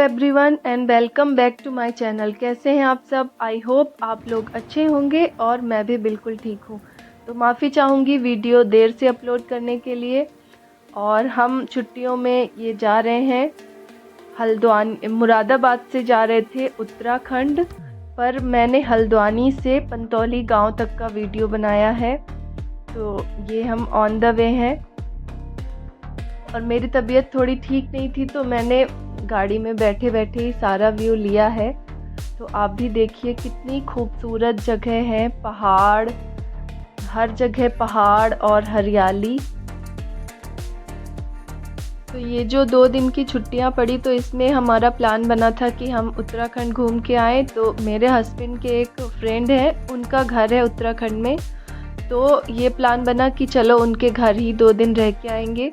Everyone and welcome back to my channel. कैसे हैं आप सब? आई होप आप लोग अच्छे होंगे और मैं भी बिल्कुल ठीक हूँ। तो माफ़ी चाहूँगी वीडियो देर से अपलोड करने के लिए। और हम छुट्टियों में ये जा रहे हैं हल्द्वानी, मुरादाबाद से जा रहे थे उत्तराखंड, पर मैंने हल्द्वानी से पंतौली गांव तक का वीडियो बनाया है। तो ये हम ऑन द वे हैं और मेरी तबीयत थोड़ी ठीक नहीं थी तो मैंने गाड़ी में बैठे बैठे ही सारा व्यू लिया है। तो आप भी देखिए कितनी खूबसूरत जगह है, पहाड़, हर जगह पहाड़ और हरियाली। तो ये जो 2 दिन की छुट्टियां पड़ी तो इसमें हमारा प्लान बना था कि हम उत्तराखंड घूम के आएँ। तो मेरे हस्बैंड के एक फ्रेंड है, उनका घर है उत्तराखंड में, तो ये प्लान बना कि चलो उनके घर ही 2 दिन रह के आएंगे।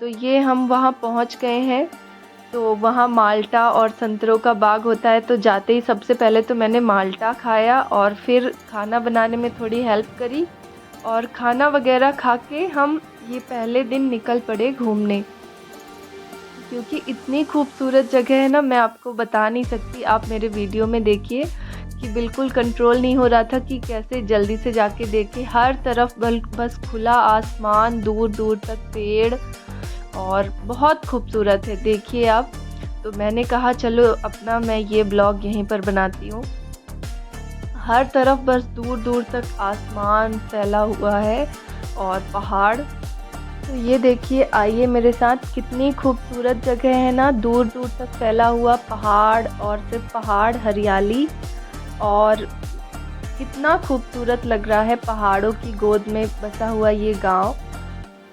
तो ये हम वहाँ पहुँच गए हैं। तो वहाँ माल्टा और संतरों का बाग होता है, तो जाते ही सबसे पहले तो मैंने माल्टा खाया और फिर खाना बनाने में थोड़ी हेल्प करी और खाना वगैरह खा के हम ये पहले दिन निकल पड़े घूमने। क्योंकि इतनी खूबसूरत जगह है ना, मैं आपको बता नहीं सकती। आप मेरे वीडियो में देखिए कि बिल्कुल कंट्रोल नहीं हो रहा था कि कैसे जल्दी से जाके देखें। हर तरफ बस खुला आसमान, दूर दूर तक पेड़ और बहुत खूबसूरत है, देखिए आप। तो मैंने कहा चलो अपना मैं ये ब्लॉग यहीं पर बनाती हूँ। हर तरफ बस दूर दूर तक आसमान फैला हुआ है और पहाड़। तो ये देखिए, आइए मेरे साथ, कितनी खूबसूरत जगह है ना, दूर दूर तक फैला हुआ पहाड़ और सिर्फ पहाड़, हरियाली, और कितना खूबसूरत लग रहा है पहाड़ों की गोद में बसा हुआ ये गांव।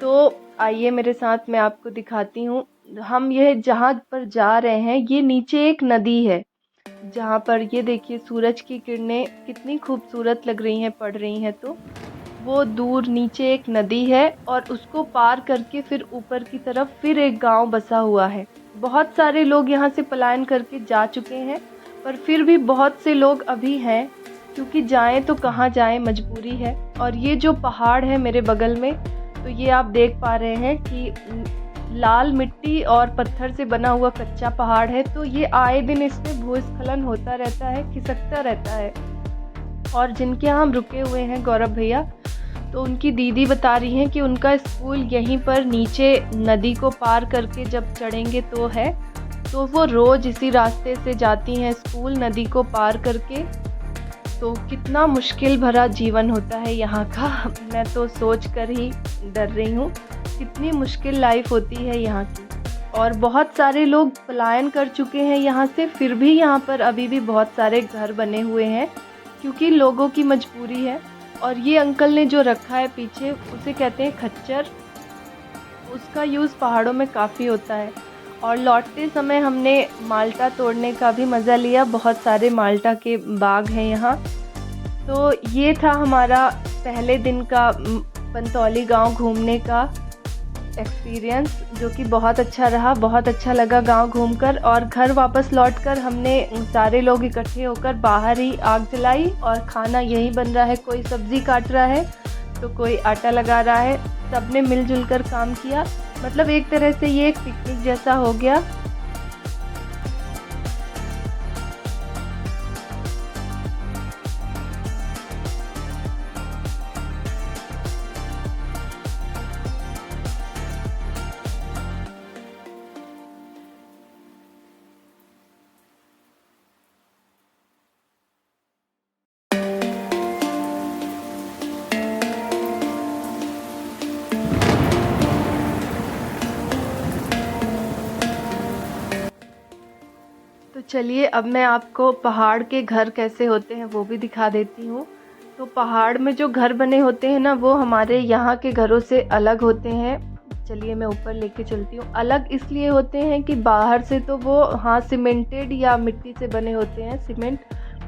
तो आइए मेरे साथ, मैं आपको दिखाती हूँ। हम ये जहाँ पर जा रहे हैं, ये नीचे एक नदी है जहाँ पर ये देखिए सूरज की किरणें कितनी खूबसूरत लग रही हैं, पड़ रही हैं। तो वो दूर नीचे एक नदी है और उसको पार करके फिर ऊपर की तरफ फिर एक गांव बसा हुआ है। बहुत सारे लोग यहाँ से पलायन करके जा चुके हैं, पर फिर भी बहुत से लोग अभी हैं, क्योंकि जाएं तो कहाँ जाएं, मजबूरी है। और ये जो पहाड़ है मेरे बगल में, तो ये आप देख पा रहे हैं कि लाल मिट्टी और पत्थर से बना हुआ कच्चा पहाड़ है। तो ये आए दिन इसमें भूस्खलन होता रहता है, खिसकता रहता है। और जिनके यहाँ हम रुके हुए हैं, गौरव भैया, तो उनकी दीदी बता रही हैं कि उनका स्कूल यहीं पर नीचे नदी को पार करके जब चढ़ेंगे तो है। तो वो रोज़ इसी रास्ते से जाती हैं स्कूल, नदी को पार करके। तो कितना मुश्किल भरा जीवन होता है यहाँ का, मैं तो सोच कर ही डर रही हूँ, कितनी मुश्किल लाइफ होती है यहाँ की। और बहुत सारे लोग पलायन कर चुके हैं यहाँ से, फिर भी यहाँ पर अभी भी बहुत सारे घर बने हुए हैं, क्योंकि लोगों की मजबूरी है। और ये अंकल ने जो रखा है पीछे, उसे कहते हैं खच्चर। उसका यूज़ पहाड़ों में काफ़ी होता है। और लौटते समय हमने माल्टा तोड़ने का भी मज़ा लिया, बहुत सारे माल्टा के बाग हैं यहाँ। तो ये था हमारा पहले दिन का पंतौली गांव घूमने का एक्सपीरियंस, जो कि बहुत अच्छा रहा, बहुत अच्छा लगा गांव घूमकर। और घर वापस लौटकर हमने सारे लोग इकट्ठे होकर बाहर ही आग जलाई और खाना यही बन रहा है। कोई सब्ज़ी काट रहा है तो कोई आटा लगा रहा है, सबने मिलजुल कर काम किया। मतलब एक तरह से ये एक पिकनिक जैसा हो गया। तो चलिए अब मैं आपको पहाड़ के घर कैसे होते हैं वो भी दिखा देती हूँ। तो पहाड़ में जो घर बने होते हैं ना, वो हमारे यहाँ के घरों से अलग होते हैं। चलिए मैं ऊपर लेके चलती हूँ। अलग इसलिए होते हैं कि बाहर से तो वो सीमेंटेड या मिट्टी से बने होते हैं, सीमेंट,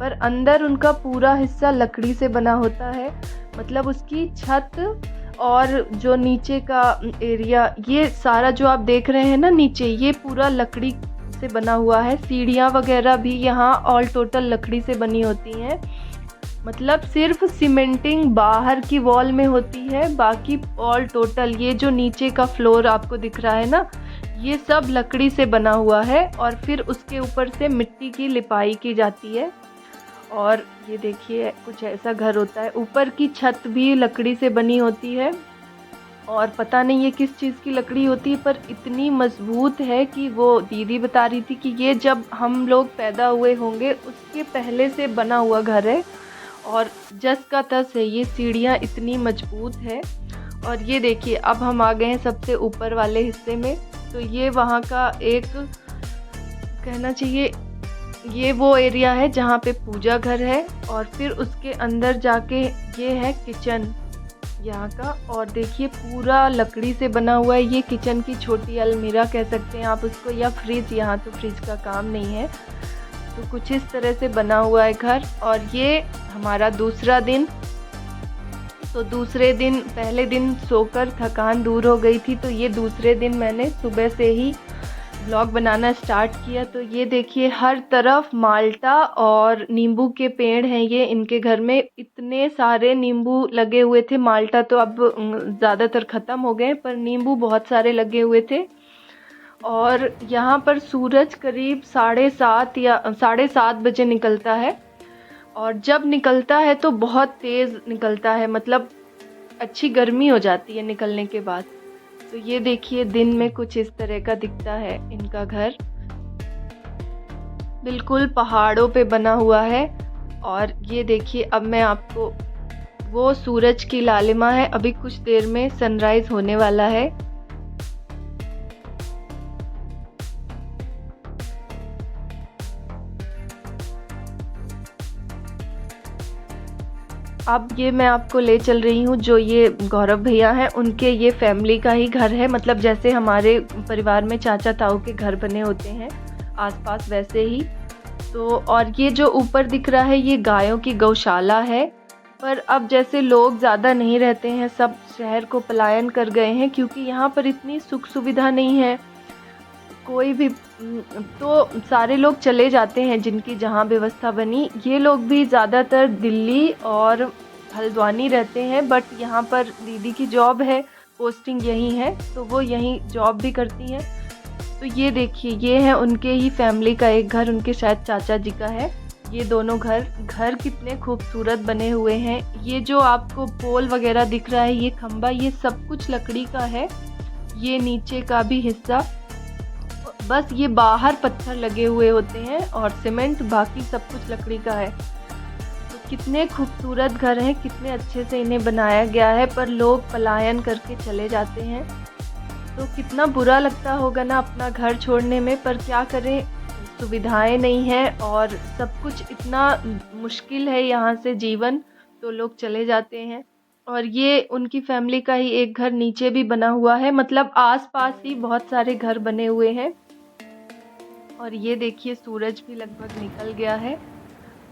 पर अंदर उनका पूरा हिस्सा लकड़ी से बना होता है। मतलब उसकी छत और जो नीचे का एरिया, ये सारा जो आप देख रहे हैं ना नीचे, ये पूरा लकड़ी से बना हुआ है। सीढ़ियाँ वगैरह भी यहाँ ऑल टोटल लकड़ी से बनी होती हैं। मतलब सिर्फ सीमेंटिंग बाहर की वॉल में होती है, बाकी ऑल टोटल ये जो नीचे का फ्लोर आपको दिख रहा है ना, ये सब लकड़ी से बना हुआ है और फिर उसके ऊपर से मिट्टी की लिपाई की जाती है। और ये देखिए कुछ ऐसा घर होता है। ऊपर की छत भी लकड़ी से बनी होती है और पता नहीं ये किस चीज़ की लकड़ी होती है, पर इतनी मज़बूत है कि वो दीदी बता रही थी कि ये जब हम लोग पैदा हुए होंगे उसके पहले से बना हुआ घर है और जस का तस है। ये सीढ़ियाँ इतनी मजबूत है। और ये देखिए अब हम आ गए हैं सबसे ऊपर वाले हिस्से में। तो ये वहाँ का एक, कहना चाहिए ये वो एरिया है जहाँ पे पूजा घर है और फिर उसके अंदर जाके ये है किचन यहाँ का। और देखिए पूरा लकड़ी से बना हुआ है। ये किचन की छोटी अलमीरा कह सकते हैं आप उसको, या फ्रिज। यहाँ तो फ्रिज का काम नहीं है। तो कुछ इस तरह से बना हुआ है घर। और ये हमारा दूसरा दिन। तो दूसरे दिन, पहले दिन सोकर थकान दूर हो गई थी, तो ये दूसरे दिन मैंने सुबह से ही ब्लॉग बनाना स्टार्ट किया। तो ये देखिए हर तरफ माल्टा और नींबू के पेड़ हैं। ये इनके घर में इतने सारे नींबू लगे हुए थे। माल्टा तो अब ज़्यादातर ख़त्म हो गए, पर नींबू बहुत सारे लगे हुए थे। और यहाँ पर सूरज करीब 7:30 या 7:30 बजे निकलता है। और जब निकलता है तो बहुत तेज़ निकलता है, मतलब अच्छी गर्मी हो जाती है निकलने के बाद। तो ये देखिए दिन में कुछ इस तरह का दिखता है इनका घर। बिल्कुल पहाड़ों पे बना हुआ है। और ये देखिए अब मैं आपको, वो सूरज की लालिमा है। अभी कुछ देर में सनराइज होने वाला है। अब ये मैं आपको ले चल रही हूँ, जो ये गौरव भैया हैं उनके ये फैमिली का ही घर है। मतलब जैसे हमारे परिवार में चाचा ताऊ के घर बने होते हैं आसपास, वैसे ही। तो और ये जो ऊपर दिख रहा है ये गायों की गौशाला है। पर अब जैसे लोग ज़्यादा नहीं रहते हैं, सब शहर को पलायन कर गए हैं, क्योंकि यहाँ पर इतनी सुख सुविधा नहीं है। कोई भी, तो सारे लोग चले जाते हैं जिनकी जहाँ व्यवस्था बनी। ये लोग भी ज़्यादातर दिल्ली और हल्द्वानी रहते हैं, बट यहाँ पर दीदी की जॉब है, पोस्टिंग यहीं है, तो वो यहीं जॉब भी करती हैं। तो ये देखिए ये है उनके ही फैमिली का एक घर, उनके शायद चाचा जी का है। ये दोनों घर कितने खूबसूरत बने हुए हैं। ये जो आपको पोल वगैरह दिख रहा है, ये खंबा, ये सब कुछ लकड़ी का है। ये नीचे का भी हिस्सा, बस ये बाहर पत्थर लगे हुए होते हैं और सीमेंट, बाकी सब कुछ लकड़ी का है। तो कितने खूबसूरत घर हैं, कितने अच्छे से इन्हें बनाया गया है, पर लोग पलायन करके चले जाते हैं। तो कितना बुरा लगता होगा ना अपना घर छोड़ने में, पर क्या करें, सुविधाएं नहीं हैं और सब कुछ इतना मुश्किल है यहाँ से जीवन, तो लोग चले जाते हैं। और ये उनकी फैमिली का ही एक घर नीचे भी बना हुआ है, मतलब आसपास ही बहुत सारे घर बने हुए हैं। और ये देखिए सूरज भी लगभग निकल गया है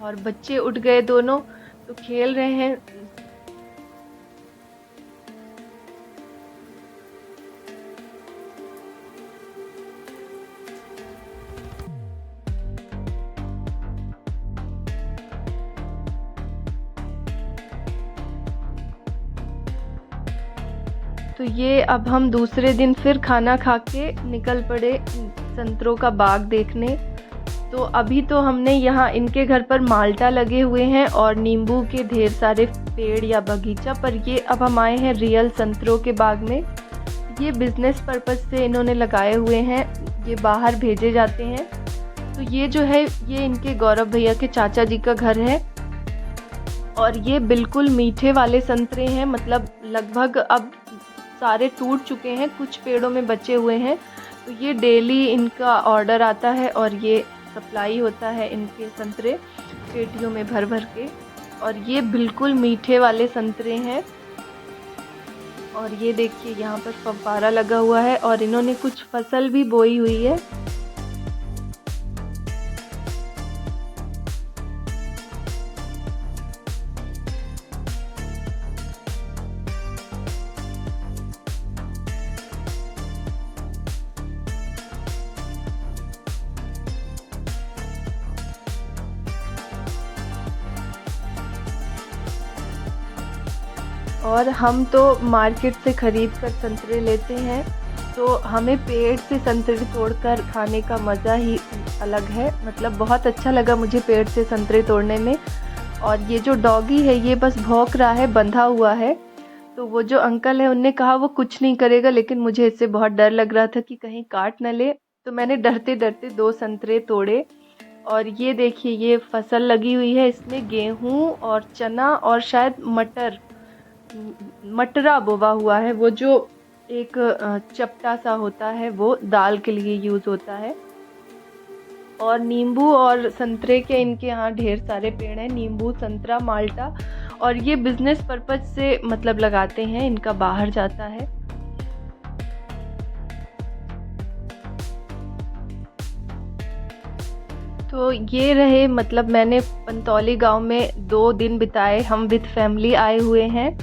और बच्चे उठ गए दोनों, तो खेल रहे हैं। तो ये अब हम दूसरे दिन फिर खाना खा के निकल पड़े संतरों का बाग देखने। तो अभी तो हमने यहाँ इनके घर पर माल्टा लगे हुए हैं और नींबू के ढेर सारे पेड़ या बगीचा, पर ये अब हम आए हैं रियल संतरों के बाग में। ये बिज़नेस पर्पज़ से इन्होंने लगाए हुए हैं, ये बाहर भेजे जाते हैं। तो ये जो है ये इनके गौरव भैया के चाचा जी का घर है। और ये बिल्कुल मीठे वाले संतरे हैं, मतलब लगभग अब सारे टूट चुके हैं, कुछ पेड़ों में बचे हुए हैं। तो ये डेली इनका ऑर्डर आता है और ये सप्लाई होता है इनके संतरे पेटियों में भर भर के। और ये बिल्कुल मीठे वाले संतरे हैं। और ये देखिए यहाँ पर फव्वारा लगा हुआ है और इन्होंने कुछ फसल भी बोई हुई है। और हम तो मार्केट से ख़रीद कर संतरे लेते हैं, तो हमें पेड़ से संतरे तोड़कर खाने का मज़ा ही अलग है। मतलब बहुत अच्छा लगा मुझे पेड़ से संतरे तोड़ने में। और ये जो डॉगी है ये बस भौंक रहा है, बंधा हुआ है। तो वो जो अंकल है उनने कहा वो कुछ नहीं करेगा, लेकिन मुझे इससे बहुत डर लग रहा था कि कहीं काट न ले। तो मैंने डरते डरते 2 संतरे तोड़े। और ये देखिए ये फसल लगी हुई है, इसमें गेहूँ और चना और शायद मटरा बोवा हुआ है। वो जो एक चपटा सा होता है वो दाल के लिए यूज़ होता है। और नींबू और संतरे के इनके यहाँ ढेर सारे पेड़ हैं, नींबू, संतरा, माल्टा। और ये बिजनेस पर्पज से मतलब लगाते हैं, इनका बाहर जाता है। तो ये रहे, मतलब मैंने पंतौली गांव में 2 दिन बिताए, हम विद फैमिली आए हुए हैं।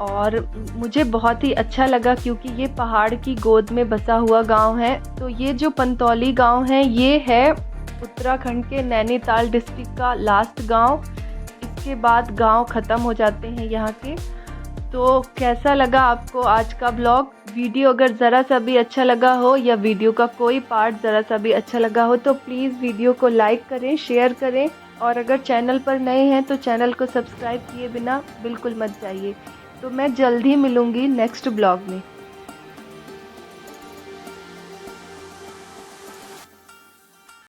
और मुझे बहुत ही अच्छा लगा क्योंकि ये पहाड़ की गोद में बसा हुआ गांव है। तो ये जो पंतौली गांव है ये है उत्तराखंड के नैनीताल डिस्ट्रिक्ट का लास्ट गांव। इसके बाद गांव ख़त्म हो जाते हैं यहाँ के। तो कैसा लगा आपको आज का ब्लॉग? वीडियो अगर ज़रा सा भी अच्छा लगा हो या वीडियो का कोई पार्ट ज़रा सा भी अच्छा लगा हो तो प्लीज़ वीडियो को लाइक करें, शेयर करें। और अगर चैनल पर नए हैं तो चैनल को सब्सक्राइब किए बिना बिल्कुल मत जाइए। तो मैं जल्द ही मिलूँगी नेक्स्ट ब्लॉग में।